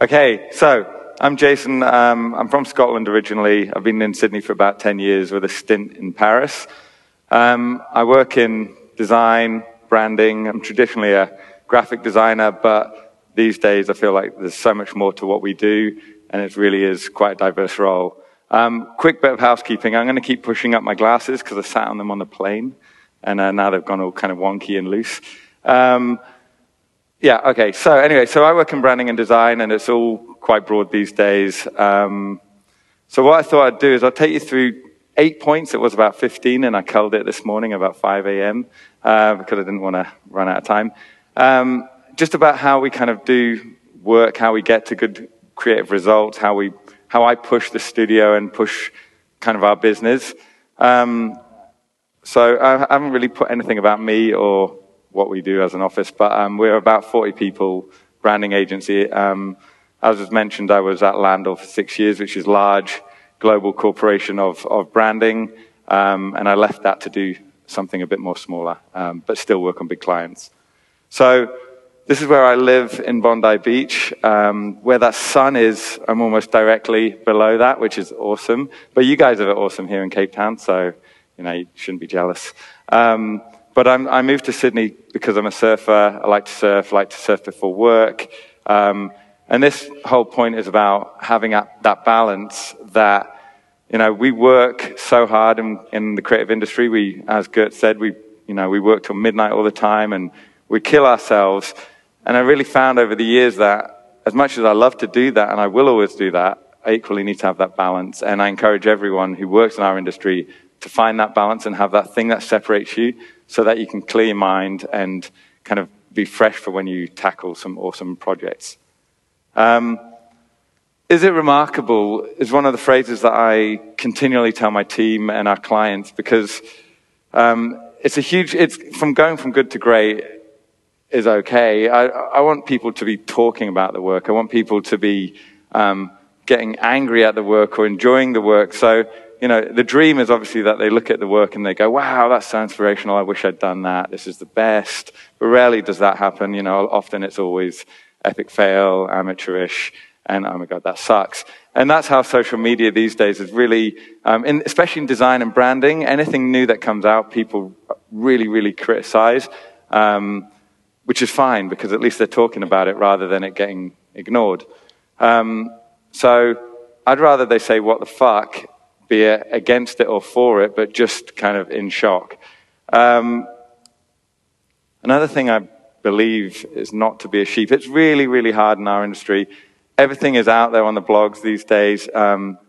Okay, so I'm Jason. I'm from Scotland originally. I've been in Sydney for about 10 years with a stint in Paris. I work in design, branding. I'm traditionally a graphic designer, but these days I feel like there's so much more to what we do, and it really is quite a diverse role. Quick bit of housekeeping. I'm going to keep pushing up my glasses because I sat on them on the plane, and now they've gone all kind of wonky and loose. Yeah, okay, so anyway, so I work in branding and design, and it's all quite broad these days. So what I thought I'd do is I'll take you through 8 points. It was about 15, and I culled it this morning about 5 a.m. Because I didn't want to run out of time. Just about how we kind of do work, how we get to good creative results, how I push the studio and push kind of our business. So I haven't really put anything about me or what we do as an office, but we're about 40 people, branding agency. As was mentioned, I was at Landor for 6 years, which is a large global corporation of branding, and I left that to do something a bit more smaller, but still work on big clients. So this is where I live in Bondi Beach. Where that sun is, I'm almost directly below that, which is awesome. But you guys are awesome here in Cape Town, so you shouldn't be jealous. But I moved to Sydney because I'm a surfer. I like to surf before work. And this whole point is about having that balance that, we work so hard in the creative industry. We, as Gert said, we work till midnight all the time and we kill ourselves. And I really found over the years that as much as I love to do that, and I will always do that, I equally need to have that balance. And I encourage everyone who works in our industry to find that balance and have that thing that separates you so that you can clear your mind and kind of be fresh for when you tackle some awesome projects. Is it remarkable is one of the phrases that I continually tell my team and our clients because it's from going from good to great is okay. I want people to be talking about the work. I want people to be getting angry at the work or enjoying the work. So, the dream is obviously that they look at the work and they go, wow, that's so inspirational. I wish I'd done that. This is the best. But rarely does that happen. Often it's always epic fail, amateurish, and oh my God, that sucks. And that's how social media these days is really, especially in design and branding, anything new that comes out, people really, really criticize, which is fine because at least they're talking about it rather than it getting ignored. So I'd rather they say, what the fuck, be it against it or for it, but just kind of in shock. Another thing I believe is not to be a sheep. It's really, really hard in our industry. Everything is out there on the blogs these days. I'm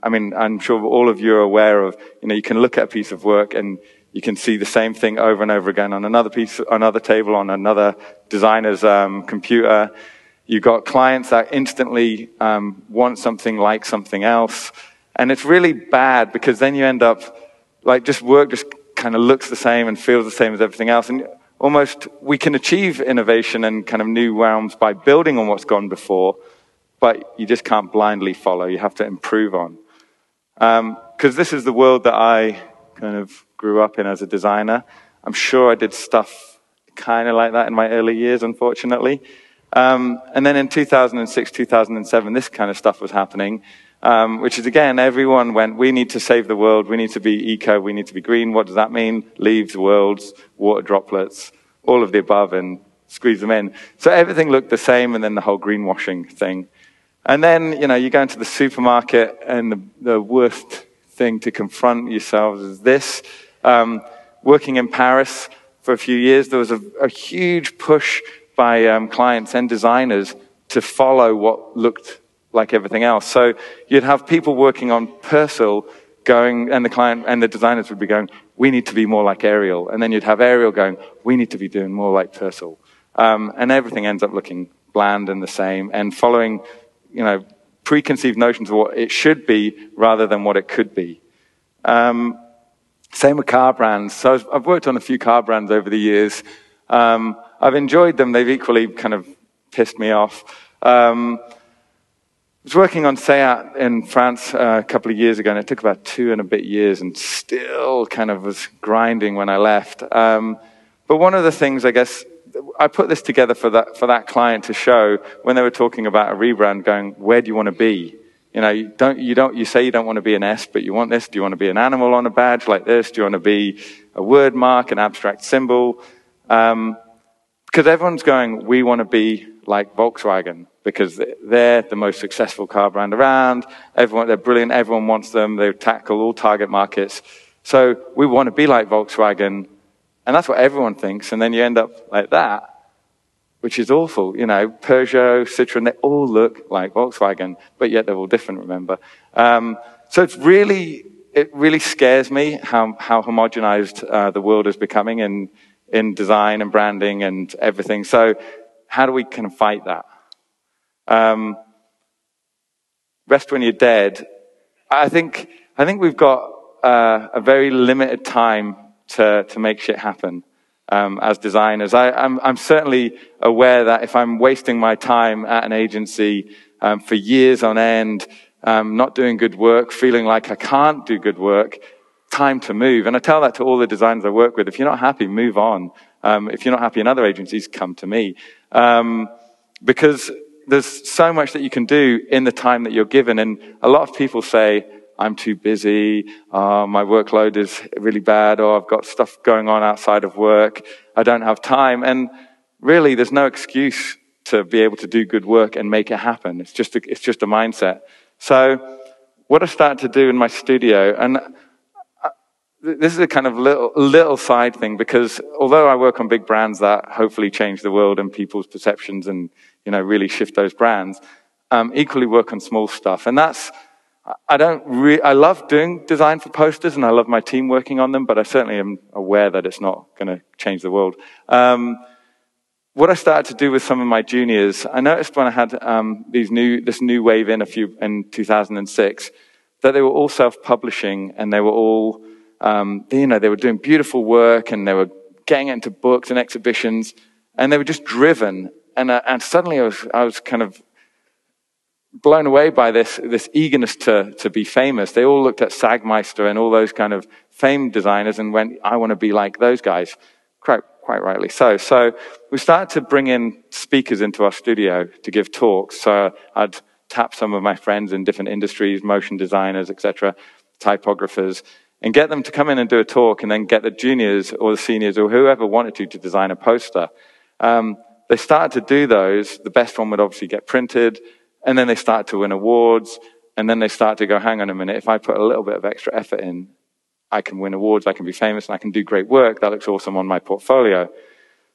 sure all of you are aware of, you can look at a piece of work and you can see the same thing over and over again on another table, on another designer's computer. You've got clients that instantly want something like something else. And it's really bad because then you end up, work just kind of looks the same and feels the same as everything else. And almost we can achieve innovation and kind of new realms by building on what's gone before, but you just can't blindly follow. You have to improve on. Because this is the world that I kind of grew up in as a designer. I'm sure I did stuff kind of like that in my early years, unfortunately. And then in 2006, 2007, this kind of stuff was happening. Which is, again, everyone went, we need to save the world, we need to be eco, we need to be green. What does that mean? Leaves, worlds, water droplets, all of the above, and squeeze them in. So everything looked the same, and then the whole greenwashing thing. And then, you go into the supermarket, and the worst thing to confront yourselves is this. Working in Paris for a few years, there was a huge push by clients and designers to follow what looked like everything else. So you'd have people working on Persil going, and the client and the designers would be going, we need to be more like Ariel. And then you'd have Ariel going, we need to be doing more like Persil. And everything ends up looking bland and the same and following, preconceived notions of what it should be rather than what it could be. Same with car brands. So I've worked on a few car brands over the years. I've enjoyed them. They've equally kind of pissed me off. I was working on Seat in France a couple of years ago, and it took about 2 and a bit years and still kind of was grinding when I left. But one of the things, I guess, I put this together for that client to show when they were talking about a rebrand, going, where do you want to be? You know, you say you don't want to be an S, but you want this. Do you want to be an animal on a badge like this? Do you want to be a word mark, an abstract symbol? Because everyone's going, we want to be like Volkswagen because they're the most successful car brand around. They're brilliant. Everyone wants them. They tackle all target markets. So we want to be like Volkswagen. And that's what everyone thinks. And then you end up like that, which is awful. You know, Peugeot, Citroën, they all look like Volkswagen, but yet they're all different, remember? So it really scares me how homogenized the world is becoming in design and branding and everything. So how do we kind of fight that? Rest when you're dead. I think we've got a very limited time to make shit happen as designers. I'm certainly aware that if I'm wasting my time at an agency for years on end, not doing good work, feeling like I can't do good work, time to move. And I tell that to all the designers I work with. If you're not happy, move on. If you're not happy in other agencies, come to me. Because there's so much that you can do in the time that you're given. And a lot of people say, I'm too busy, my workload is really bad, or I've got stuff going on outside of work, I don't have time. And really, there's no excuse to be able to do good work and make it happen. It's just a mindset. So what I started to do in my studio, and this is a kind of little side thing, because although I work on big brands that hopefully change the world and people's perceptions and, you know, really shift those brands, equally work on small stuff. And that's, I love doing design for posters and I love my team working on them, but I certainly am aware that it's not going to change the world. What I started to do with some of my juniors, I noticed when I had this new wave in 2006, that they were all self-publishing and they were all, you know, they were doing beautiful work and they were getting into books and exhibitions and they were just driven. And suddenly I was kind of blown away by this eagerness to be famous. They all looked at Sagmeister and all those kind of famed designers and went, I want to be like those guys. Quite rightly so. So we started to bring in speakers into our studio to give talks. So I'd tap some of my friends in different industries, motion designers, etc., typographers, and get them to come in and do a talk, and then get the juniors or the seniors or whoever wanted to design a poster. They started to do those. The best one would obviously get printed, and then they started to win awards, and then they started to go, hang on a minute, if I put a little bit of extra effort in, I can win awards, I can be famous, and I can do great work. That looks awesome on my portfolio.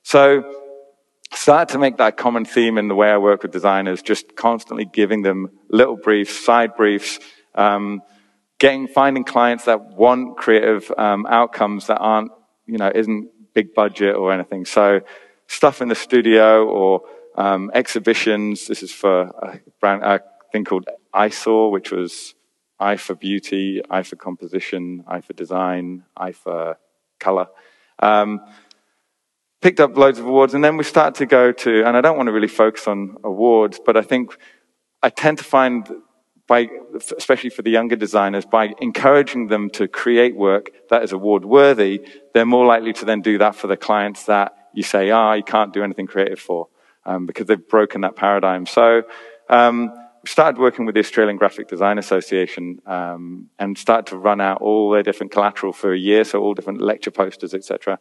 So I started to make that common theme in the way I work with designers, just constantly giving them little briefs, side briefs, finding clients that want creative outcomes that aren't, you know, isn't big budget or anything. So stuff in the studio or exhibitions. This is for a thing called Eyesore, which was I for beauty, I for composition, I for design, I for color. Picked up loads of awards, and then we started to go to, and I don't want to really focus on awards, but I think I tend to find, especially for the younger designers, by encouraging them to create work that is award-worthy, they're more likely to then do that for the clients that you say, you can't do anything creative for, because they've broken that paradigm. So we started working with the Australian Graphic Design Association and started to run out all their different collateral for a year, so all different lecture posters, etc.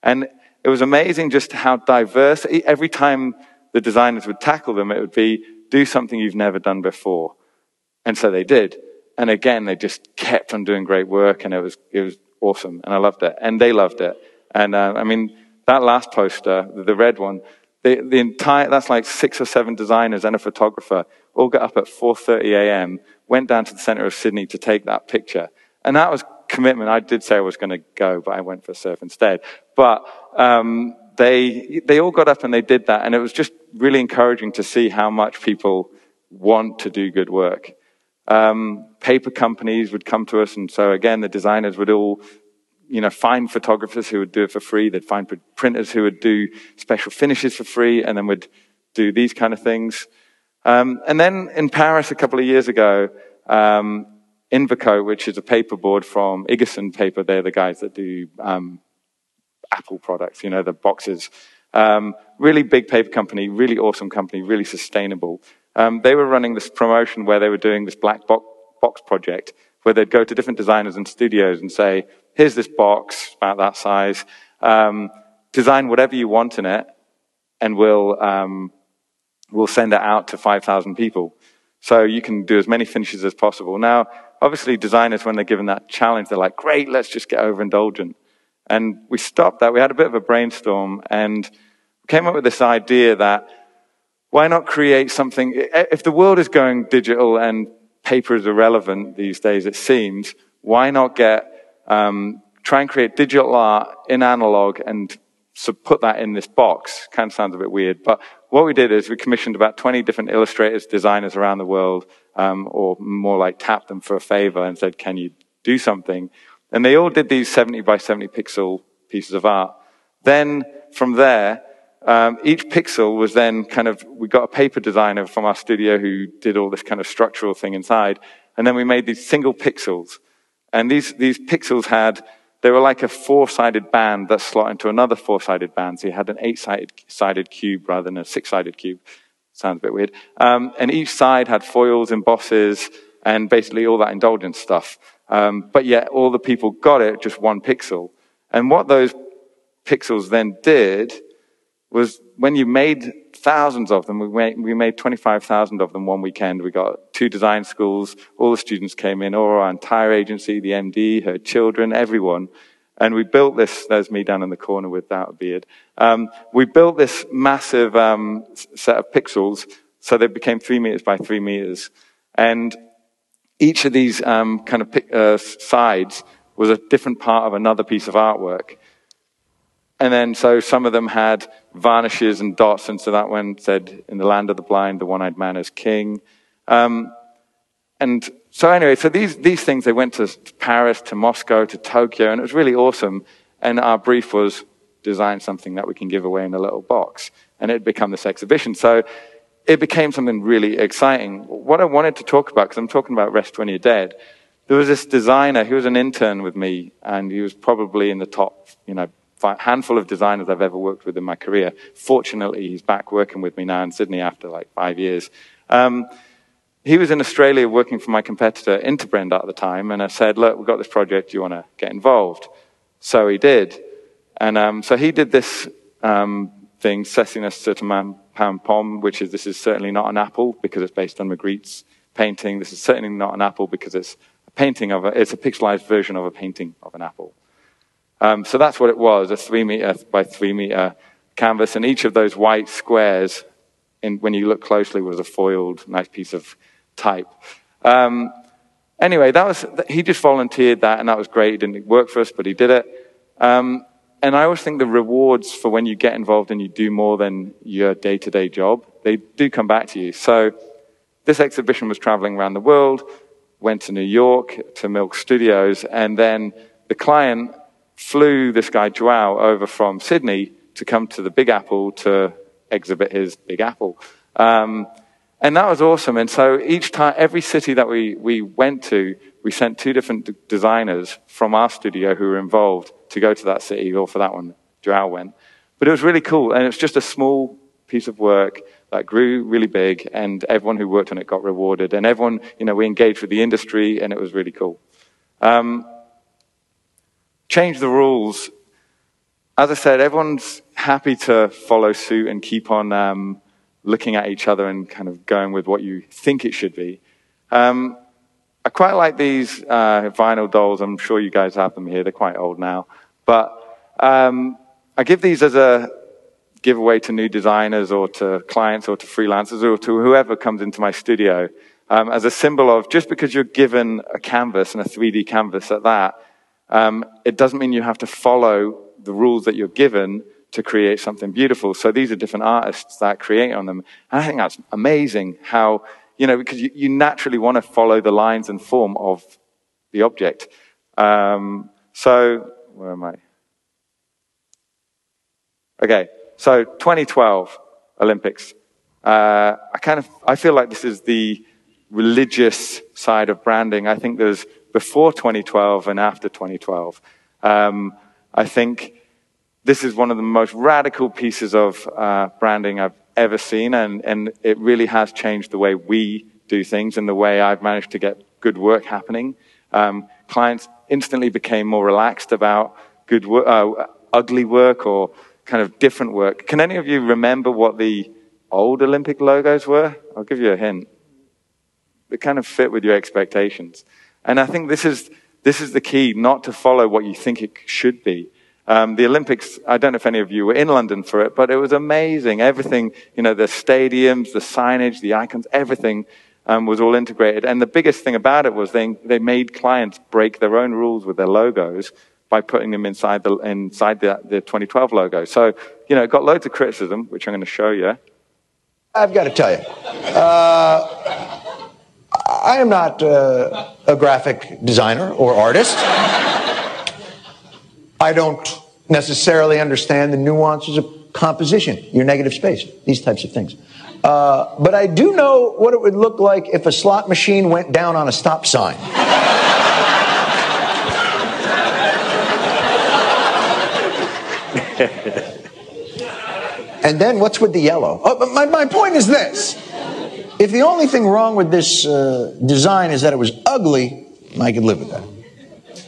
And it was amazing just how diverse, every time the designers would tackle them, it would be, do something you've never done before. And so they did. And again, they just kept on doing great work, and it was awesome, and I loved it. And they loved it. And I mean, that last poster, the red one, the entire, that's like 6 or 7 designers and a photographer, all got up at 4:30 a.m., went down to the center of Sydney to take that picture. And that was commitment. I did say I was going to go, but I went for a surf instead. But they all got up and they did that, and it was just really encouraging to see how much people want to do good work. Paper companies would come to us, and so again, the designers would all, you know, find photographers who would do it for free. They'd find printers who would do special finishes for free, and then would do these kind of things. And then in Paris a couple of years ago, Invico, which is a paperboard from Igeson Paper, they're the guys that do Apple products, you know, the boxes. Really big paper company, really awesome company, really sustainable. They were running this promotion where they were doing this black box project, where they'd go to different designers and studios and say, here's this box about that size, design whatever you want in it, and we'll send it out to 5,000 people. So you can do as many finishes as possible. Now, obviously designers, when they're given that challenge, they're like, great, let's just get overindulgent. And we stopped that. We had a bit of a brainstorm and came up with this idea that why not create something, if the world is going digital and paper is irrelevant these days, it seems, why not try and create digital art in analog and so put that in this box. Kind of sounds a bit weird, but what we did is we commissioned about 20 different illustrators, designers around the world, or more like tapped them for a favor and said, can you do something? And they all did these 70 by 70 pixel pieces of art. Then from there, each pixel was then we got a paper designer from our studio who did all this kind of structural thing inside. And then we made these single pixels. And these pixels they were like a 4-sided band that slot into another 4-sided band. So you had an 8-sided cube rather than a 6-sided cube. Sounds a bit weird. And each side had foils, embosses, and basically all that indulgence stuff. But yet all the people got it, just one pixel. And what those pixels then did was when you made thousands of them, we made 25,000 of them one weekend. We got 2 design schools, all the students came in, all our entire agency, the MD, her children, everyone. And we built this, there's me down in the corner without a beard. We built this massive set of pixels, so they became 3 meters by 3 meters. And each of these sides was a different part of another piece of artwork. And then, so some of them had varnishes and dots, and so that one said, in the land of the blind, the one-eyed man is king. And so anyway, so these things, they went to Paris, to Moscow, to Tokyo, and it was really awesome. And our brief was design something that we can give away in a little box. And it had become this exhibition. So it became something really exciting. What I wanted to talk about, because I'm talking about Rest When You're Dead, there was this designer, he was an intern with me, and he was probably in the top, handful of designers I've ever worked with in my career. Fortunately, he's back working with me now in Sydney after like 5 years. He was in Australia working for my competitor, Interbrand, at the time, and I said, look, we've got this project, do you want to get involved? So he did. And so he did this thing, Cessina Certamam Pam Pom, this is certainly not an apple because it's based on Magritte's painting. This is certainly not an apple because it's a pixelized version of a painting of an apple. So that's what it was, a 3 meter by 3 meter canvas, and each of those white squares, when you look closely, was a foiled, nice piece of type. Anyway, he just volunteered that, and that was great. It didn't work for us, but he did it. And I always think the rewards for when you get involved and you do more than your day-to-day job, they do come back to you. So this exhibition was traveling around the world, went to New York, to Milk Studios, and then the client flew this guy Joao over from Sydney to come to the Big Apple to exhibit his Big Apple. And that was awesome. And so each time, every city that we went to, we sent 2 different designers from our studio who were involved to go to that city, or for that one, Joao went. But it was really cool. And it was just a small piece of work that grew really big, and everyone who worked on it got rewarded. And everyone, we engaged with the industry, and it was really cool. Change the rules. As I said, everyone's happy to follow suit and keep on looking at each other and kind of going with what you think it should be. I quite like these vinyl dolls. I'm sure you guys have them here. They're quite old now. But I give these as a giveaway to new designers or to clients or to freelancers or to whoever comes into my studio as a symbol of, just because you're given a canvas and a 3D canvas at that, it doesn't mean you have to follow the rules that you're given to create something beautiful. So these are different artists that create on them. And I think that's amazing how, because you naturally want to follow the lines and form of the object. So, where am I? Okay, so 2012 Olympics. I feel like this is the religious side of branding. I think there's before 2012 and after 2012. I think this is one of the most radical pieces of branding I've ever seen, and it really has changed the way we do things and the way I've managed to get good work happening. Clients instantly became more relaxed about good work, ugly work or kind of different work. Can any of you remember what the old Olympic logos were? I'll give you a hint. They kind of fit with your expectations. And I think this is the key, not to follow what you think it should be. The Olympics, I don't know if any of you were in London for it, but it was amazing. Everything, you know, the stadiums, the signage, the icons, everything was all integrated. And the biggest thing about it was they made clients break their own rules with their logos by putting them inside the 2012 logo. So, you know, it got loads of criticism, which I'm going to show you. I've got to tell you, I am not a graphic designer or artist. I don't necessarily understand the nuances of composition, your negative space, these types of things. But I do know what it would look like if a slot machine went down on a stop sign. And then what's with the yellow? Oh, but my point is this. If the only thing wrong with this design is that it was ugly, I could live with that.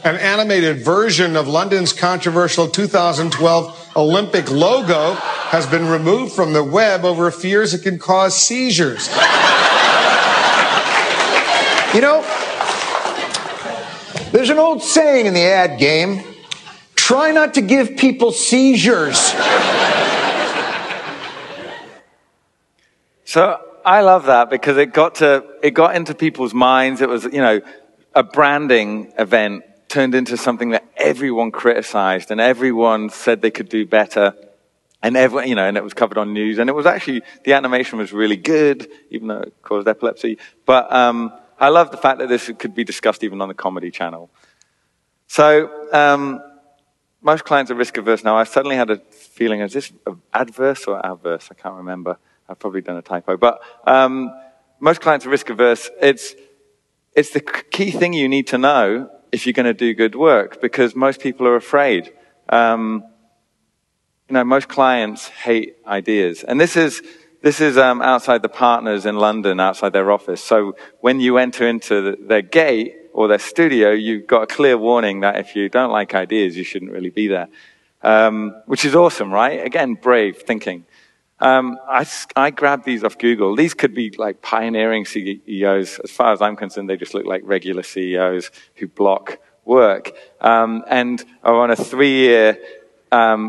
An animated version of London's controversial 2012 Olympic logo has been removed from the web over fears it can cause seizures. You know, there's an old saying in the ad game, try not to give people seizures. So I love that because it got into people's minds. It was, you know, a branding event turned into something that everyone criticized and everyone said they could do better. And everyone, you know, and it was covered on news. And it was actually, the animation was really good, even though it caused epilepsy. But I love the fact that this could be discussed even on the Comedy Channel. So most clients are risk averse now. I suddenly had a feeling, is this adverse or adverse? I can't remember. I've probably done a typo. But most clients are risk averse. It's the key thing you need to know if you're going to do good work, because most people are afraid. You know, most clients hate ideas. And this is outside the partners in London, outside their office. So when you enter into their gate or their studio, you've got a clear warning that if you don't like ideas, you shouldn't really be there. Which is awesome, right? Again, brave thinking. I grabbed these off Google. These could be like pioneering CEOs. As far as I'm concerned, they just look like regular CEOs who block work. And are on a 3-year,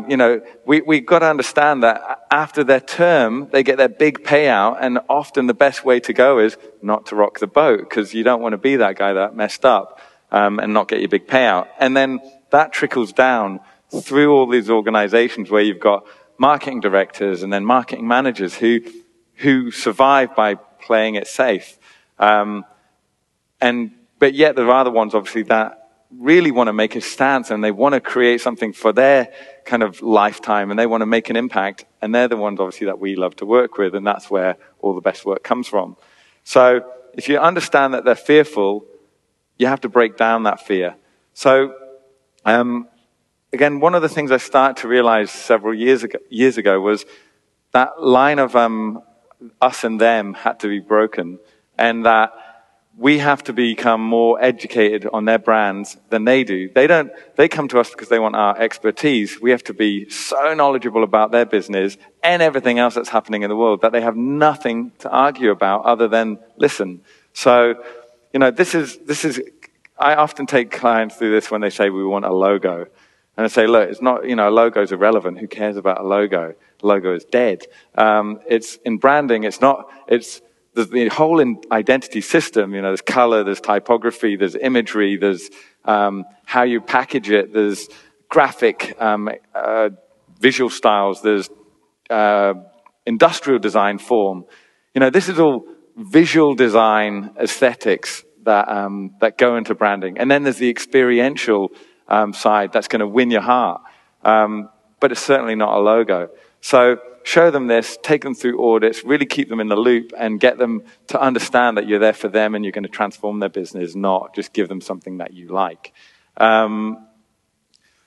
you know, we've got to understand that after their term, they get their big payout. And often the best way to go is not to rock the boat, because you don't want to be that guy that messed up and not get your big payout. And then that trickles down through all these organizations where you've got marketing directors and then marketing managers who survive by playing it safe. But yet there are the ones, obviously, that really want to make a stance and they want to create something for their kind of lifetime and they want to make an impact. And they're the ones, obviously, that we love to work with, and that's where all the best work comes from. So if you understand that they're fearful, you have to break down that fear. So again, one of the things I started to realize several years ago was that line of us and them had to be broken, and that we have to become more educated on their brands than they do. They come to us because they want our expertise. We have to be so knowledgeable about their business and everything else that's happening in the world that they have nothing to argue about other than listen. So, you know, this is, I often take clients through this when they say we want a logo. And I say, look, it's not, you know, a logo's irrelevant. Who cares about a logo? A logo is dead. It's in branding. There's the whole identity system. You know, there's color, there's typography, there's imagery, there's how you package it, there's graphic, visual styles, there's industrial design form. You know, this is all visual design aesthetics that go into branding. And then there's the experiential side that's going to win your heart. But it's certainly not a logo. So show them this, take them through audits, really keep them in the loop and get them to understand that you're there for them and you're going to transform their business, not just give them something that you like.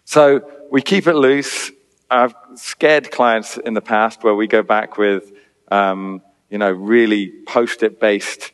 So we keep it loose. I've scared clients in the past where we go back with, really post-it based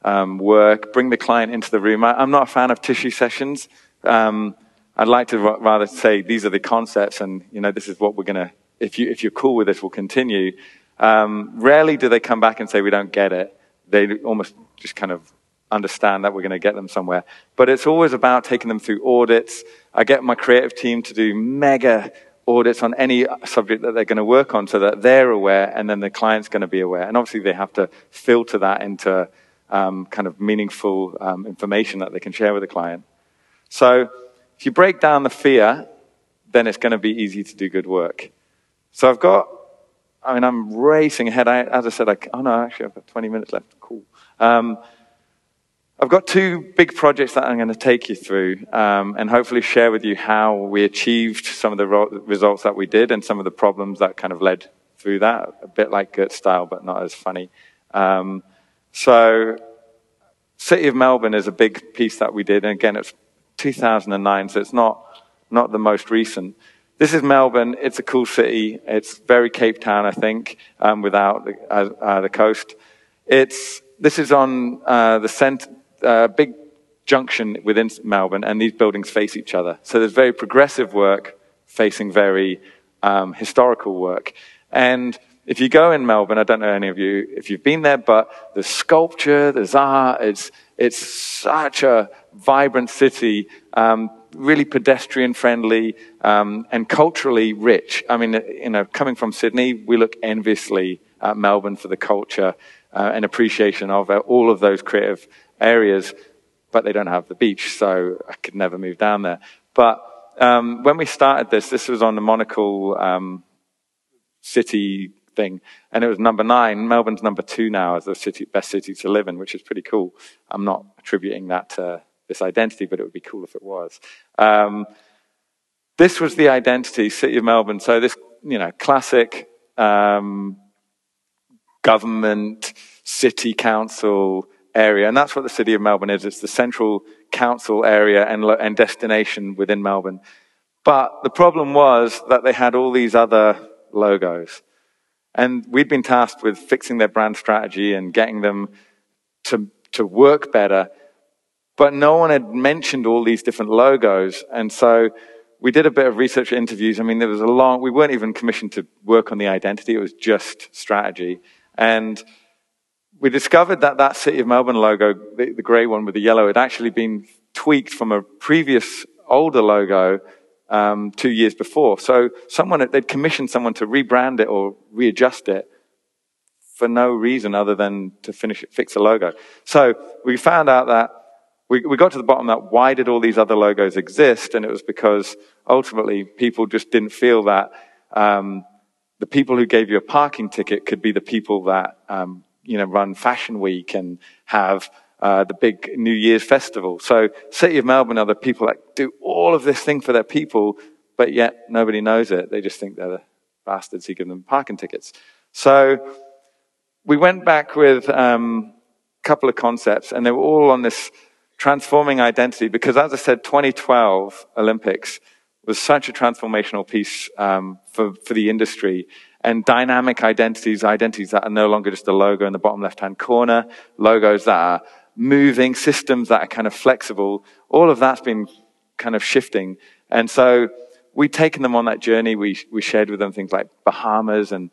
work, bring the client into the room. I'm not a fan of tissue sessions. I'd like to rather say these are the concepts and, this is what we're going to, if you're cool with this, we'll continue. Rarely do they come back and say, we don't get it. They almost just kind of understand that we're going to get them somewhere. But it's always about taking them through audits. I get my creative team to do mega audits on any subject that they're going to work on so that they're aware and then the client's going to be aware. And obviously they have to filter that into kind of meaningful information that they can share with the client. So if you break down the fear, then it's going to be easy to do good work. So I'm racing ahead. As I said, actually I've got 20 minutes left. Cool. I've got two big projects that I'm going to take you through and hopefully share with you how we achieved some of the results that we did and some of the problems that kind of led through that, a bit like Gert style, but not as funny. So City of Melbourne is a big piece that we did, and again, it's 2009, so it's not the most recent. This is Melbourne. It's a cool city. It's very Cape Town, I think, without the coast. This is on the big junction within Melbourne, and these buildings face each other. So there's very progressive work facing very historical work. And if you go in Melbourne, I don't know any of you if you've been there, but there's sculpture, there's art. It's such a vibrant city, really pedestrian friendly, and culturally rich. I mean, coming from Sydney, we look enviously at Melbourne for the culture and appreciation of all of those creative areas, but they don't have the beach, so I could never move down there. But when we started this was on the Monocle city thing, and it was number 9. Melbourne's number 2 now as the best city to live in, which is pretty cool. I'm not attributing that to this identity, but it would be cool if it was. This was the identity, City of Melbourne. So this, classic government, city council area, and that's what the City of Melbourne is. It's the central council area and destination within Melbourne. But the problem was that they had all these other logos. And we'd been tasked with fixing their brand strategy and getting them to work better. But no one had mentioned all these different logos. And so we did a bit of research interviews. I mean, we weren't even commissioned to work on the identity. It was just strategy. And we discovered that City of Melbourne logo, the grey one with the yellow, had actually been tweaked from a previous older logo 2 years before. So they'd commissioned someone to rebrand it or readjust it for no reason other than to fix the logo. So we found out that we got to the bottom that why did all these other logos exist? And it was because ultimately people just didn't feel that the people who gave you a parking ticket could be the people that run Fashion Week and have the big New Year's festival. So City of Melbourne are the people that do all of this thing for their people, but yet nobody knows it. They just think they're the bastards who give them parking tickets. So we went back with a couple of concepts, and they were all on this transforming identity, because as I said, 2012 Olympics was such a transformational piece for the industry. And dynamic identities that are no longer just a logo in the bottom left-hand corner, logos that are moving, systems that are kind of flexible, all of that's been kind of shifting. And so we've taken them on that journey. We shared with them things like Bahamas and,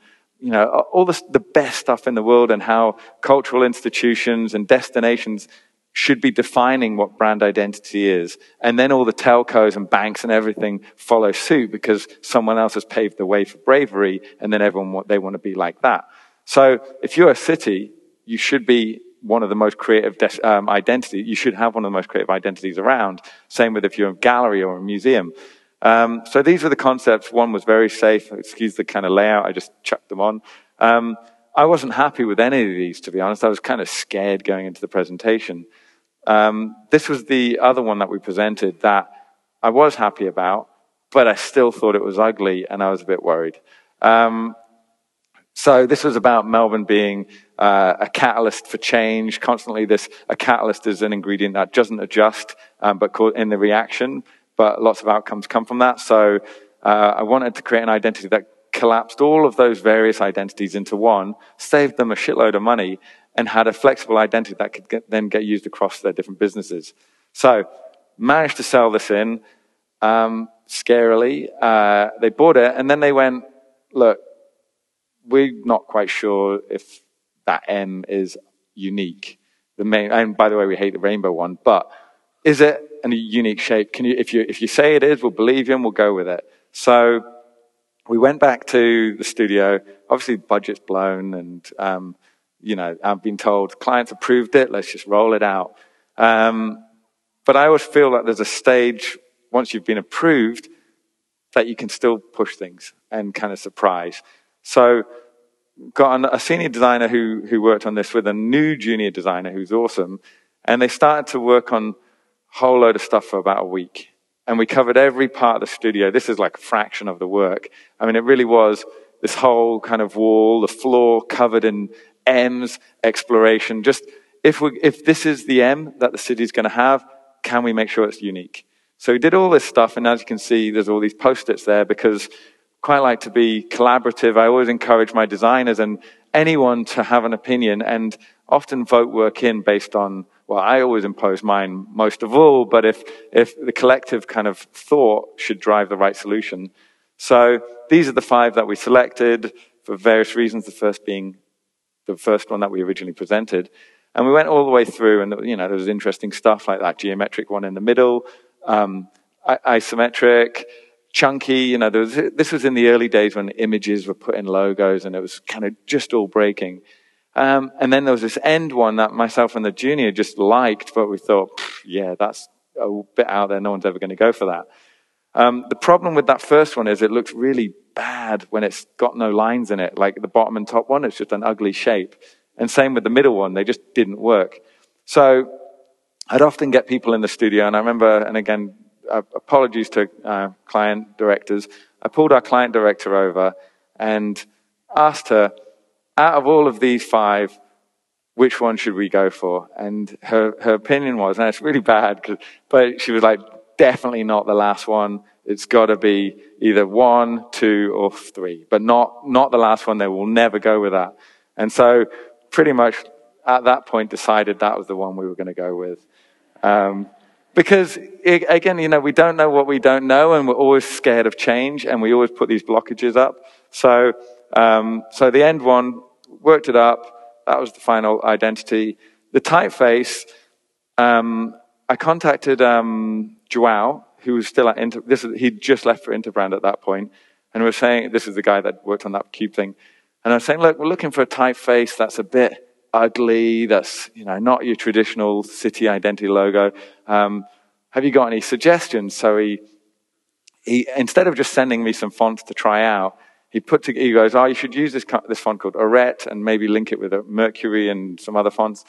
all the best stuff in the world, and how cultural institutions and destinations should be defining what brand identity is. And then all the telcos and banks and everything follow suit because someone else has paved the way for bravery, and then they want to be like that. So if you're a city, you should be one of the most creative identities. You should have one of the most creative identities around. Same with if you're a gallery or a museum. So these were the concepts. One was very safe. Excuse the kind of layout. I just chucked them on. I wasn't happy with any of these, to be honest. I was kind of scared going into the presentation. This was the other one that we presented that I was happy about, but I still thought it was ugly, and I was a bit worried. So this was about Melbourne being a catalyst for change. Constantly, a catalyst is an ingredient that doesn't adjust, but in the reaction. But lots of outcomes come from that. So I wanted to create an identity that collapsed all of those various identities into one, saved them a shitload of money, and had a flexible identity that could then get used across their different businesses. So, managed to sell this in, scarily. They bought it, and then they went, look, we're not quite sure if that M is unique. And by the way, we hate the rainbow one, but is it a unique shape? If you say it is, we'll believe you and we'll go with it. So we went back to the studio. Obviously, the budget's blown, and I've been told clients approved it. Let's just roll it out. But I always feel that there's a stage once you've been approved that you can still push things and kind of surprise. So got a senior designer who worked on this with a new junior designer who's awesome, and they started to work on a whole load of stuff for about a week. And we covered every part of the studio. This is like a fraction of the work. I mean, it really was this whole kind of wall, the floor covered in M's, exploration. Just if this is the M that the city's going to have, can we make sure it's unique? So we did all this stuff, and as you can see, there's all these post-its there because quite like to be collaborative. I always encourage my designers and anyone to have an opinion and often vote work in based on, well, I always impose mine most of all, but if the collective kind of thought should drive the right solution. So these are the 5 that we selected for various reasons, the first being the first one that we originally presented. And we went all the way through, and there was interesting stuff like that geometric one in the middle, isometric, chunky. This was in the early days when images were put in logos, and it was kind of just all breaking. And then there was this end one that myself and the junior just liked, but we thought, yeah, that's a bit out there. No one's ever going to go for that. The problem with that first one is it looks really bad when it's got no lines in it. Like the bottom and top one, it's just an ugly shape. And same with the middle one, they just didn't work. So I'd often get people in the studio, and I remember, and again, apologies to client directors, I pulled our client director over and asked her, out of all of these 5, which one should we go for? And her opinion was, and it's really bad, but she was like, definitely not the last one. It's got to be either 1, 2, or 3, but not the last one. They will never go with that. And so pretty much at that point decided that was the one we were going to go with. Because, again, we don't know what we don't know, and we're always scared of change, and we always put these blockages up. So the end one, worked it up. That was the final identity. The typeface, I contacted Joao, who was still at he'd just left for Interbrand at that point, and we were saying, this is the guy that worked on that cube thing, and I was saying, look, we're looking for a typeface that's a bit ugly, that's not your traditional city identity logo. Have you got any suggestions? So he instead of just sending me some fonts to try out, he goes, oh, you should use this font called Arete and maybe link it with a Mercury and some other fonts.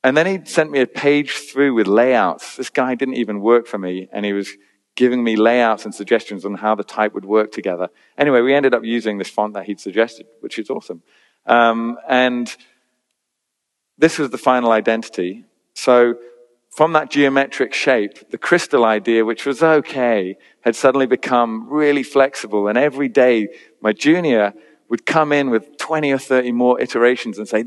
And then he sent me a page through with layouts. This guy didn't even work for me, and he was giving me layouts and suggestions on how the type would work together. Anyway, we ended up using this font that he'd suggested, which is awesome. And this was the final identity. So from that geometric shape, the crystal idea, which was okay, had suddenly become really flexible. And every day, my junior would come in with 20 or 30 more iterations and say,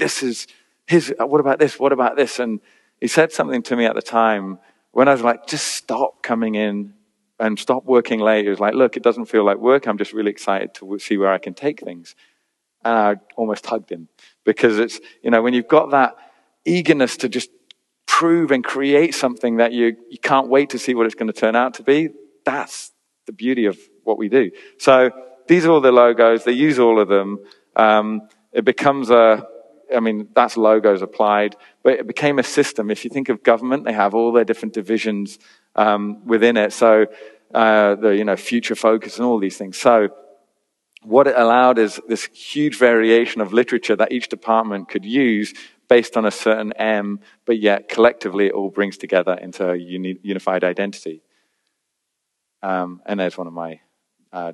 what about this? What about this? And he said something to me at the time when I was like, just stop coming in and stop working late. He was like, look, it doesn't feel like work. I'm just really excited to see where I can take things. And I almost hugged him because it's, when you've got that eagerness to just prove and create something that you can't wait to see what it's going to turn out to be, that's the beauty of what we do. So these are all the logos. They use all of them. It becomes that's logos applied, but it became a system. If you think of government, they have all their different divisions within it. So the future focus and all these things. So what it allowed is this huge variation of literature that each department could use based on a certain M, but yet collectively it all brings together into a unified identity. And there's one of my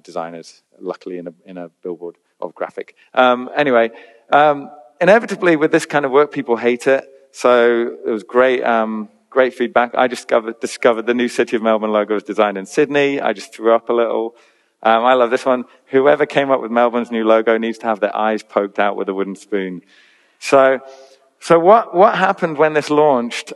designers, luckily in a billboard of graphic. Inevitably, with this kind of work, people hate it. So it was great feedback. I discovered the new City of Melbourne logo was designed in Sydney. I just threw up a little. I love this one. Whoever came up with Melbourne's new logo needs to have their eyes poked out with a wooden spoon. So what happened when this launched?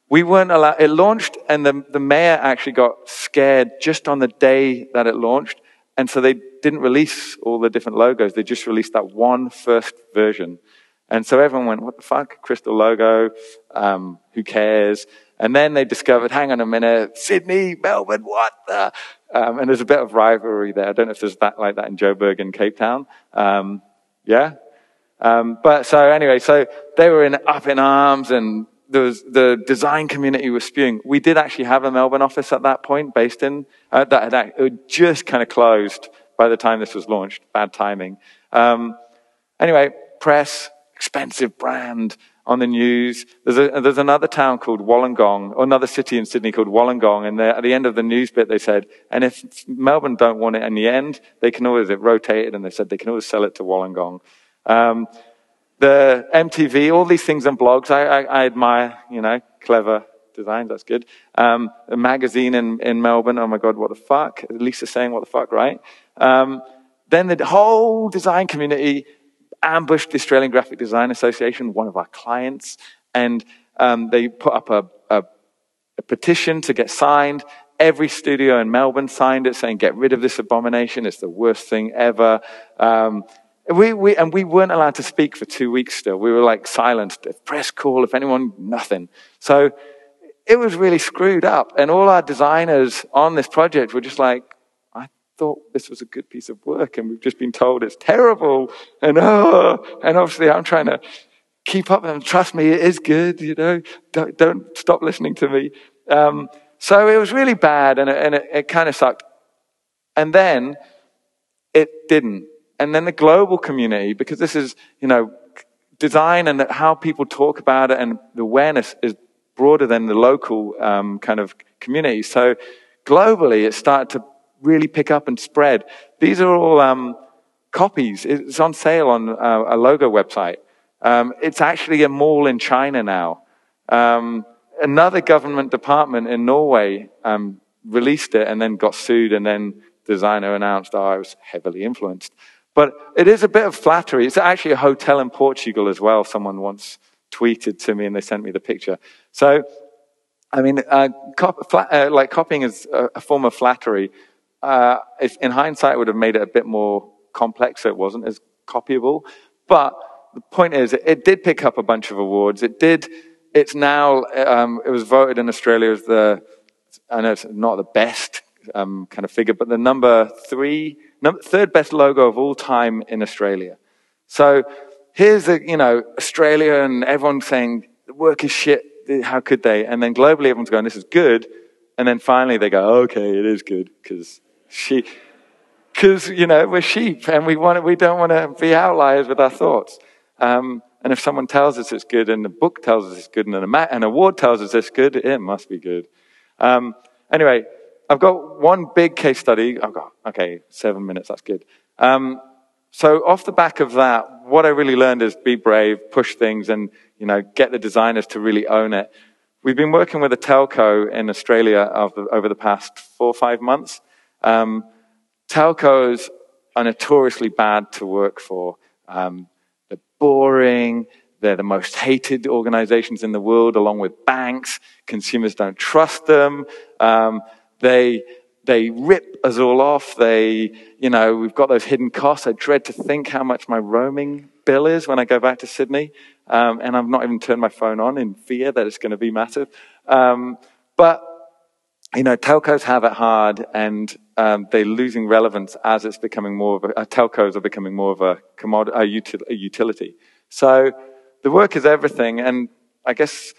We weren't allowed, it launched, and the mayor actually got scared just on the day that it launched. And so they didn't release all the different logos. They just released that one first version. And so everyone went, what the fuck? Crystal logo? Who cares? And then they discovered, hang on a minute, Sydney, Melbourne, what the? And there's a bit of rivalry there. I don't know if there's that like that in Joburg and Cape Town. Yeah? But so anyway, so they were up in arms, and the design community was spewing. We did actually have a Melbourne office at that point, based in, it had just kind of closed by the time this was launched. Bad timing. Anyway, press, expensive brand on the news. There's another town called Wollongong, or another city in Sydney called Wollongong, and at the end of the news bit they said, and if Melbourne don't want it in the end, they can always, it rotated, and they said they can always sell it to Wollongong. The MTV, all these things on blogs, I admire, clever design, that's good. A magazine in Melbourne, oh my God, what the fuck? Lisa's saying what the fuck, right? Then the whole design community ambushed the Australian Graphic Design Association, one of our clients, and they put up a petition to get signed. Every studio in Melbourne signed it, saying, get rid of this abomination, it's the worst thing ever. We weren't allowed to speak for 2 weeks still. We were like silenced. If press call, if anyone, nothing. So it was really screwed up. And all our designers on this project were just like, I thought this was a good piece of work, and we've just been told it's terrible. And obviously I'm trying to keep up, and trust me, it is good, don't stop listening to me. So it was really bad, and it kind of sucked. And then it didn't. And then the global community, because this is, design and how people talk about it, and the awareness is broader than the local kind of community. So globally, it started to really pick up and spread. These are all copies. It's on sale on a logo website. It's actually a mall in China now. Another government department in Norway released it and then got sued, and then the designer announced, I was heavily influenced. But it is a bit of flattery. It's actually a hotel in Portugal as well. Someone once tweeted to me, and they sent me the picture. So, I mean, copying is a form of flattery. If in hindsight, it would have made it a bit more complex, so it wasn't as copyable. But the point is, it did pick up a bunch of awards. It's now, it was voted in Australia as I know it's not the best kind of figure, but the third best logo of all time in Australia. So here's Australia, and everyone's saying the work is shit. How could they? And then globally, everyone's going, this is good. And then finally they go, okay, it is good, because we're sheep, and we don't want to be outliers with our thoughts. And if someone tells us it's good, and the book tells us it's good, and an award tells us it's good, it must be good. Anyway, I've got one big case study. 7 minutes, that's good. So off the back of that, what I really learned is be brave, push things, and get the designers to really own it. We've been working with a telco in Australia over the past 4 or 5 months. Telcos are notoriously bad to work for. They're boring. They're the most hated organizations in the world, along with banks. Consumers don't trust them. They rip us all off. We've got those hidden costs. I dread to think how much my roaming bill is when I go back to Sydney. And I've not even turned my phone on in fear that it's going to be massive. But telcos have it hard, and they're losing relevance as it's becoming more of telcos are becoming more of a utility. So the work is everything. And I guess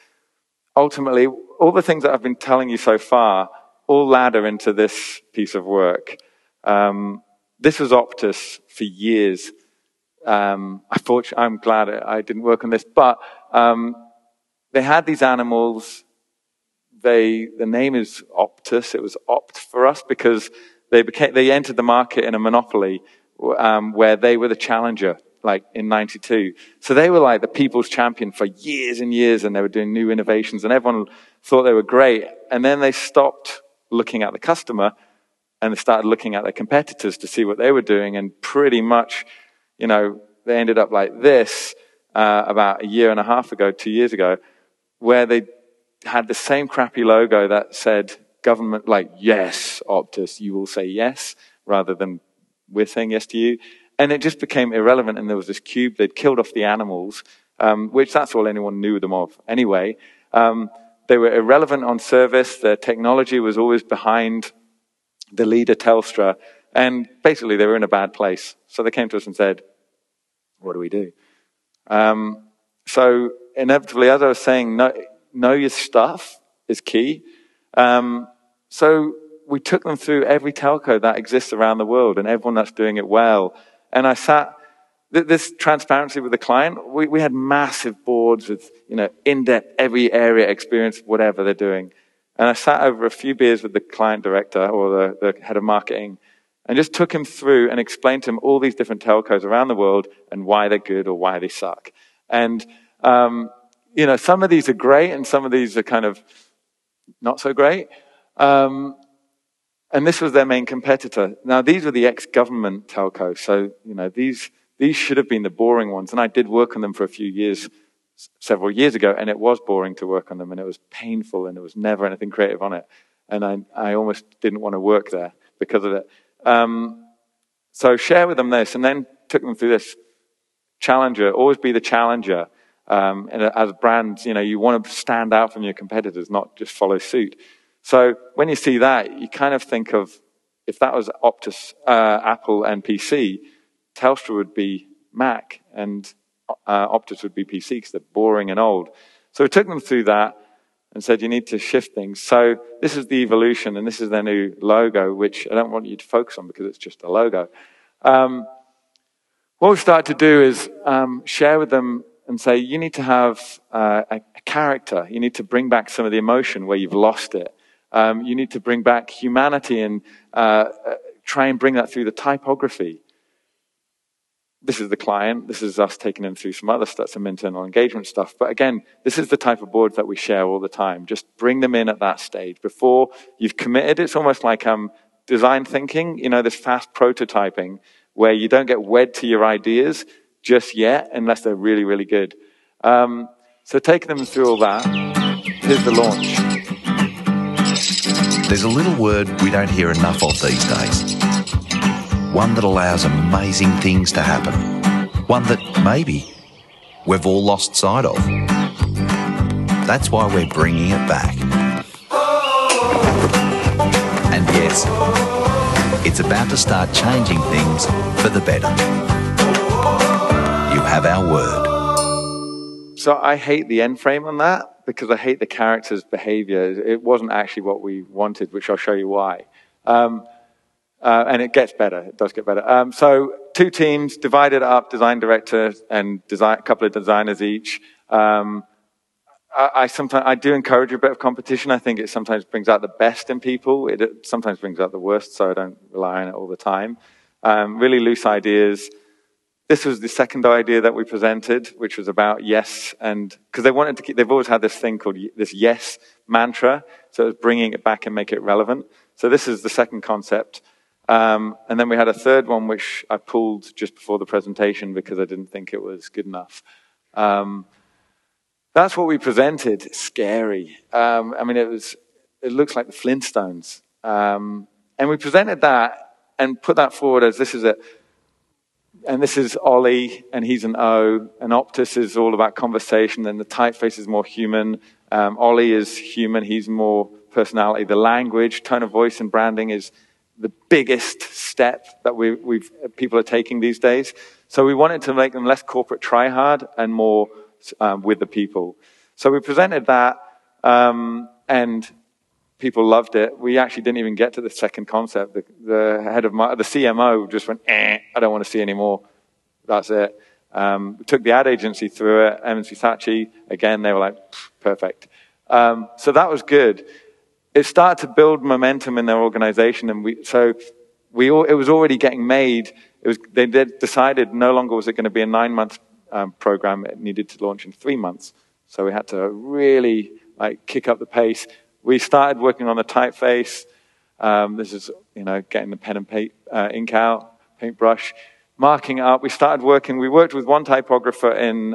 ultimately, all the things that I've been telling you so far all ladder into this piece of work. This was Optus for years. I'm glad I didn't work on this, but they had these animals. The name is Optus. It was Opt for us because they entered the market in a monopoly where they were the challenger, like in '92. So they were like the people's champion for years and years, and they were doing new innovations, and everyone thought they were great. And then they stopped looking at the customer, and they started looking at their competitors to see what they were doing, and pretty much, you know, they ended up like this about a year and a half ago, 2 years ago, where they had the same crappy logo that said government, like, yes, Optus, you will say yes, rather than we're saying yes to you. And it just became irrelevant, and there was this cube. They'd killed off the animals, which that's all anyone knew them of anyway. They were irrelevant on service. Their technology was always behind the leader, Telstra, and basically they were in a bad place. So they came to us and said, what do we do? So inevitably, as I was saying, know your stuff is key. So we took them through every telco that exists around the world and everyone that's doing it well. And I sat, this transparency with the client, we had massive boards with, you know, in-depth, every area experience, whatever they're doing. And I sat over a few beers with the client director or the head of marketing and just took him through and explained to him all these different telcos around the world and why they're good or why they suck. And, you know, some of these are great and some of these are kind of not so great. And this was their main competitor. Now, these were the ex-government telcos. So, you know, these should have been the boring ones. And I did work on them for a few years, several years ago, and it was boring to work on them, and it was painful, and there was never anything creative on it. And I almost didn't want to work there because of it. So share with them this, and then took them through this. Challenger, always be the challenger. And as brands, you know, you want to stand out from your competitors, not just follow suit. So when you see that, you kind of think of, if that was Optus, Apple and PC, Telstra would be Mac, and Optus would be PC because they're boring and old. So we took them through that and said, you need to shift things. So this is the evolution, and this is their new logo, which I don't want you to focus on because it's just a logo. What we started to do is share with them and say, you need to have a character. You need to bring back some of the emotion where you've lost it. You need to bring back humanity and try and bring that through the typography. This is the client. This is us taking them through some other stuff, some internal engagement stuff. But again, this is the type of boards that we share all the time. Just bring them in at that stage. Before you've committed, it's almost like design thinking, you know, this fast prototyping where you don't get wed to your ideas just yet unless they're really, really good. So taking them through all that, here's the launch. There's a little word we don't hear enough of these days. One that allows amazing things to happen. One that maybe we've all lost sight of. That's why we're bringing it back. And yes, it's about to start changing things for the better. You have our word. So I hate the end frame on that because I hate the character's behavior. It wasn't actually what we wanted, which I'll show you why. And it gets better. It does get better. So 2 teams divided up, design director and a couple of designers each. I do encourage a bit of competition. I think it sometimes brings out the best in people. It sometimes brings out the worst, so I don't rely on it all the time. Really loose ideas. This was the second idea that we presented, which was about yes, and because they've always had this thing called this yes mantra, so it was bringing it back and make it relevant. So this is the second concept. And then we had a third one, which I pulled just before the presentation because I didn't think it was good enough. That's what we presented. It's scary. I mean, it looks like the Flintstones. And we presented that and put that forward as this is it. And this is Ollie, and he's an O. And Optus is all about conversation, and the typeface is more human. Ollie is human. He's more personality. The language, tone of voice, and branding is the biggest step that people are taking these days. So we wanted to make them less corporate try-hard and more with the people. So we presented that, and people loved it. We actually didn't even get to the second concept. The head of the CMO just went, I don't want to see any more. That's it. We took the ad agency through it. M&C Saatchi, again, they were like, perfect. So that was good. It started to build momentum in their organization, and it was already getting made. They decided no longer was it going to be a 9-month program. It needed to launch in 3 months. So we had to really kick up the pace. We started working on the typeface. This is, getting the pen and ink out, paintbrush, marking it up. We worked with one typographer in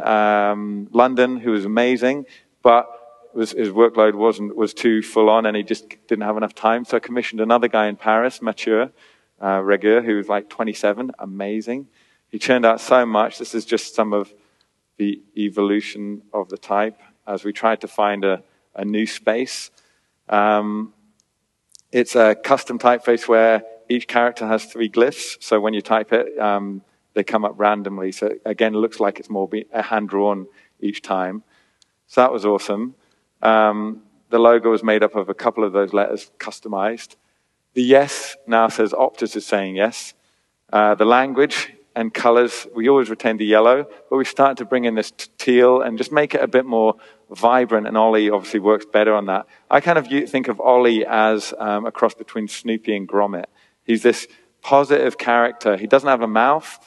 London who was amazing, but his workload was too full on and he just didn't have enough time. So I commissioned another guy in Paris, Mathieu Reguer, who was like 27, amazing. He churned out so much. This is just some of the evolution of the type as we tried to find a new space. It's a custom typeface where each character has 3 glyphs. So when you type it, they come up randomly. So again, it looks like it's more hand-drawn each time. So that was awesome. The logo was made up of a couple of those letters customized. The yes now says Optus is saying yes. The language and colors, we always retain the yellow, but we started to bring in this teal and just make it a bit more vibrant, and Ollie obviously works better on that. I kind of think of Ollie as a cross between Snoopy and Gromit. He's this positive character. He doesn't have a mouth.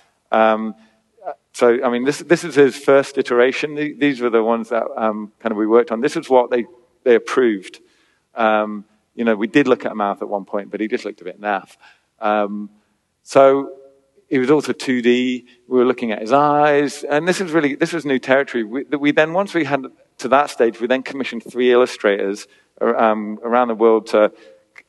So, I mean, this is his first iteration. These were the ones that kind of we worked on. This is what they approved. We did look at a mouth at one point, but he just looked a bit naff. So it was also 2D. We were looking at his eyes, and this was new territory. Once we had to that stage, we then commissioned 3 illustrators around the world to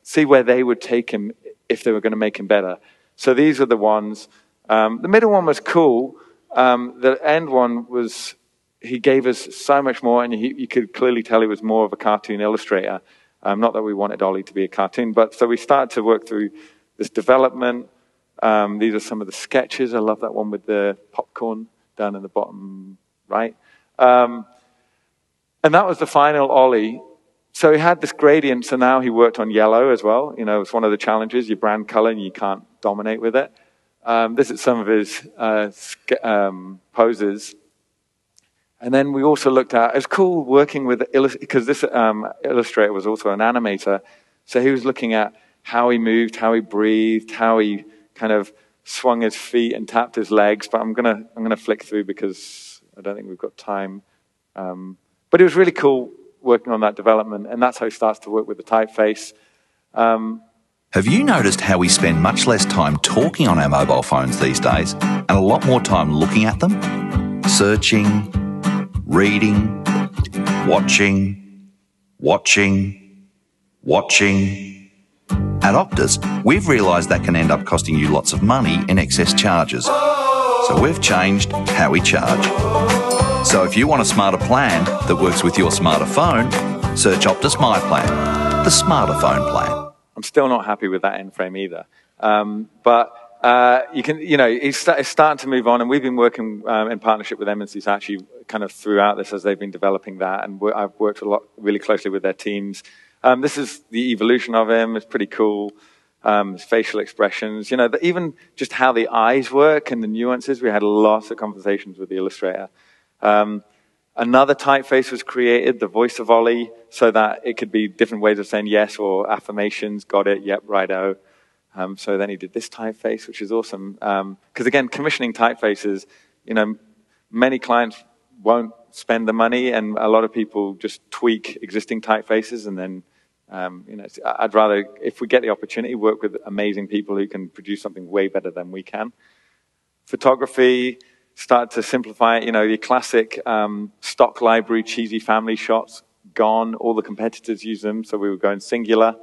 see where they would take him if they were going to make him better. So these are the ones. The middle one was cool. The end one was, he gave us so much more, and you could clearly tell he was more of a cartoon illustrator. Not that we wanted Ollie to be a cartoon, but so we started to work through this development. These are some of the sketches. I love that one with the popcorn down in the bottom right. And that was the final Ollie. So he had this gradient, so now he worked on yellow as well. It's one of the challenges, your brand color, and you can't dominate with it. This is some of his poses. And then we also looked at, it was cool working with, because this illustrator was also an animator, so he was looking at how he moved, how he breathed, how he kind of swung his feet and tapped his legs, but I'm gonna flick through because I don't think we've got time. But it was really cool working on that development, and that's how he starts to work with the typeface. Have you noticed how we spend much less time talking on our mobile phones these days and a lot more time looking at them? Searching, reading, watching. At Optus, we've realised that can end up costing you lots of money in excess charges. So we've changed how we charge. So if you want a smarter plan that works with your smarter phone, search Optus My Plan, the smarter phone plan. I'm still not happy with that end frame either. It's starting to move on, and we've been working in partnership with M&C's actually kind of throughout this as they've been developing that, and I've worked really closely with their teams. This is the evolution of him. It's pretty cool. His facial expressions, even just how the eyes work and the nuances. We had lots of conversations with the illustrator. Another typeface was created, the voice of Ollie, so that it could be different ways of saying yes or affirmations, got it, yep, righto. So then he did this typeface, which is awesome. Because again, commissioning typefaces, many clients won't spend the money, and a lot of people just tweak existing typefaces, and then, I'd rather, if we get the opportunity, work with amazing people who can produce something way better than we can. Photography, start to simplify it. Your classic stock library, cheesy family shots, gone. All the competitors use them, so we were going singular.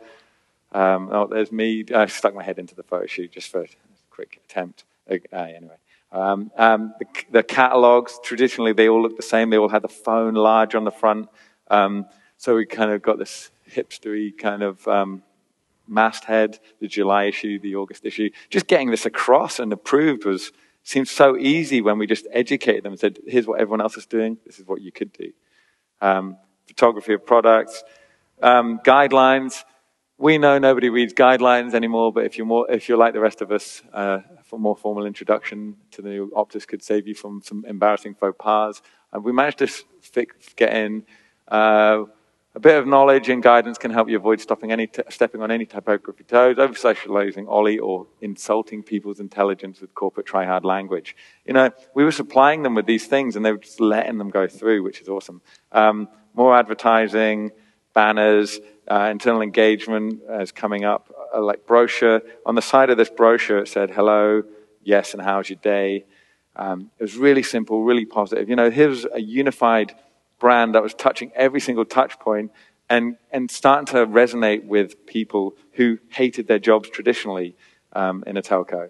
There's me. I stuck my head into the photo shoot just for a quick attempt. Anyway. The catalogs, traditionally, they all look the same. They all had the phone large on the front. So we kind of got this hipstery kind of masthead, the July issue, the August issue. Just getting this across and approved seemed so easy when we just educated them and said, here's what everyone else is doing, this is what you could do. Photography of products, guidelines. We know nobody reads guidelines anymore, but if you're like the rest of us, for more formal introduction to the new Optus could save you from some embarrassing faux pas. We managed to get in a bit of knowledge and guidance can help you avoid stepping on any typography toes, over-socializing Ollie, or insulting people's intelligence with corporate try-hard language. We were supplying them with these things, and they were just letting them go through, which is awesome. More advertising, banners, internal engagement is coming up, like brochure. On the side of this brochure, it said, hello, yes, and how's your day? It was really simple, really positive. You know, here's a unified brand that was touching every single touch point and starting to resonate with people who hated their jobs traditionally in a telco.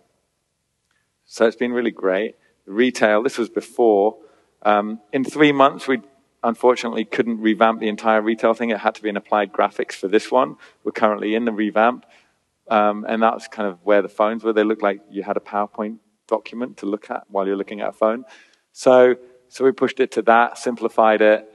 So it's been really great. Retail, this was before. In 3 months, we unfortunately couldn't revamp the entire retail thing. It had to be in applied graphics for this one. We're currently in the revamp. And that's kind of where the phones were. They looked like you had a PowerPoint document to look at while you're looking at a phone. So we pushed it to that, simplified it.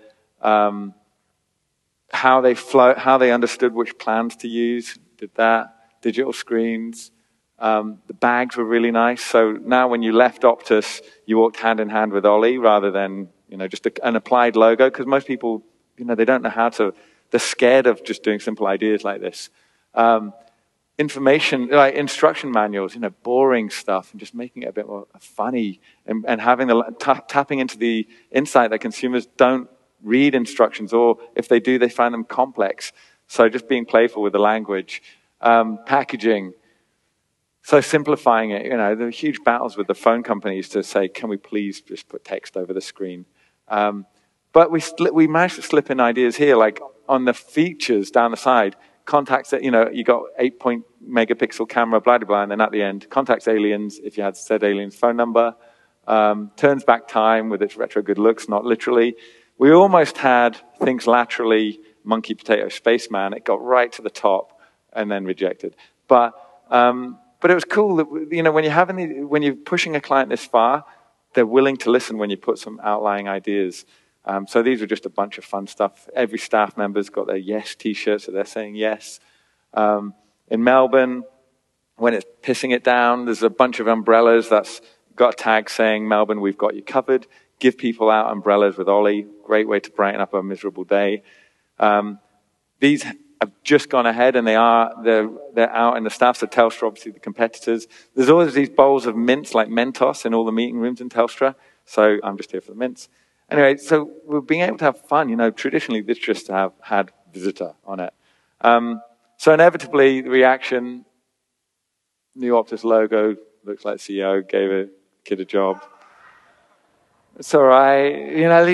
How they understood which plans to use, did that. Digital screens. The bags were really nice. So now when you left Optus, you walked hand in hand with Ollie rather than, you know, just an applied logo. Because most people, you know, they don't know how to, they're scared of just doing simple ideas like this. Information, like instruction manuals, you know, boring stuff, and just making it a bit more funny and having tapping into the insight that consumers don't read instructions, or if they do, they find them complex. So just being playful with the language. Packaging. So simplifying it, you know, there are huge battles with the phone companies to say, can we please just put text over the screen? But we managed to slip in ideas here, like on the features down the side, contacts that, you know, you got 8-megapixel camera, blah, blah, blah, and then at the end, contacts aliens, if you had said aliens phone number, turns back time with its retro good looks, not literally. We almost had things laterally, monkey, potato, spaceman. It got right to the top and then rejected. But it was cool that, you know, when you're pushing a client this far, they're willing to listen when you put some outlying ideas. So these were just a bunch of fun stuff. Every staff member's got their yes t-shirt, so they're saying yes. In Melbourne, when it's pissing it down, there's a bunch of umbrellas that's got a tag saying, Melbourne, we've got you covered. Give people out umbrellas with Ollie. Great way to brighten up a miserable day. These have just gone ahead, and they're out in the staff. So Telstra, obviously the competitors. There's always these bowls of mints like Mentos in all the meeting rooms in Telstra. So I'm just here for the mints. Anyway, so we're being able to have fun. You know, traditionally this just had visitor on it. So inevitably the reaction, new Optus logo, looks like CEO, gave a kid a job. It's all right. You know, at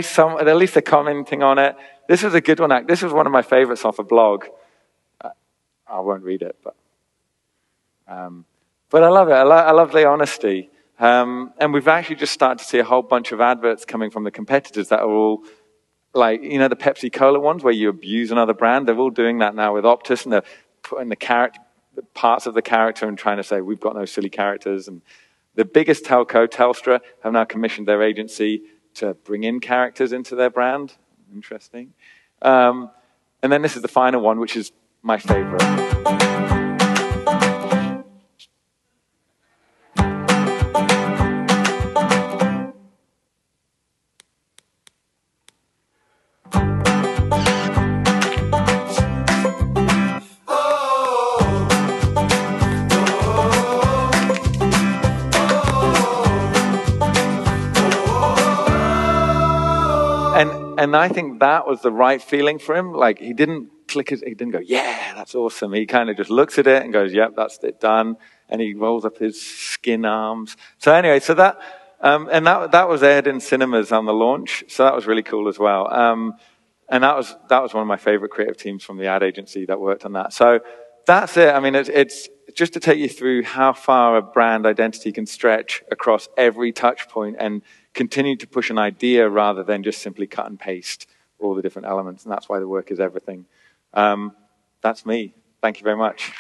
least they're commenting on it. This was a good one. This was one of my favorites off a blog. I won't read it, but I love it. I love the honesty. And we've actually just started to see a whole bunch of adverts coming from the competitors that are all like, you know, the Pepsi-Cola ones where you abuse another brand. They're all doing that now with Optus, and they're putting the parts of the character and trying to say, we've got no silly characters. And the biggest telco, Telstra, have now commissioned their agency to bring in characters into their brand. Interesting. And then this is the final one, which is my favorite. And I think that was the right feeling for him. Like, he didn't he didn't go, yeah, that's awesome. He kind of just looks at it and goes, yep, that's it, done. And he rolls up his skin arms. So anyway, so that was aired in cinemas on the launch. So that was really cool as well. And that was one of my favorite creative teams from the ad agency that worked on that. So that's it. I mean, it's just to take you through how far a brand identity can stretch across every touch point and continue to push an idea rather than just simply cut and paste all the different elements. And that's why the work is everything. That's me. Thank you very much.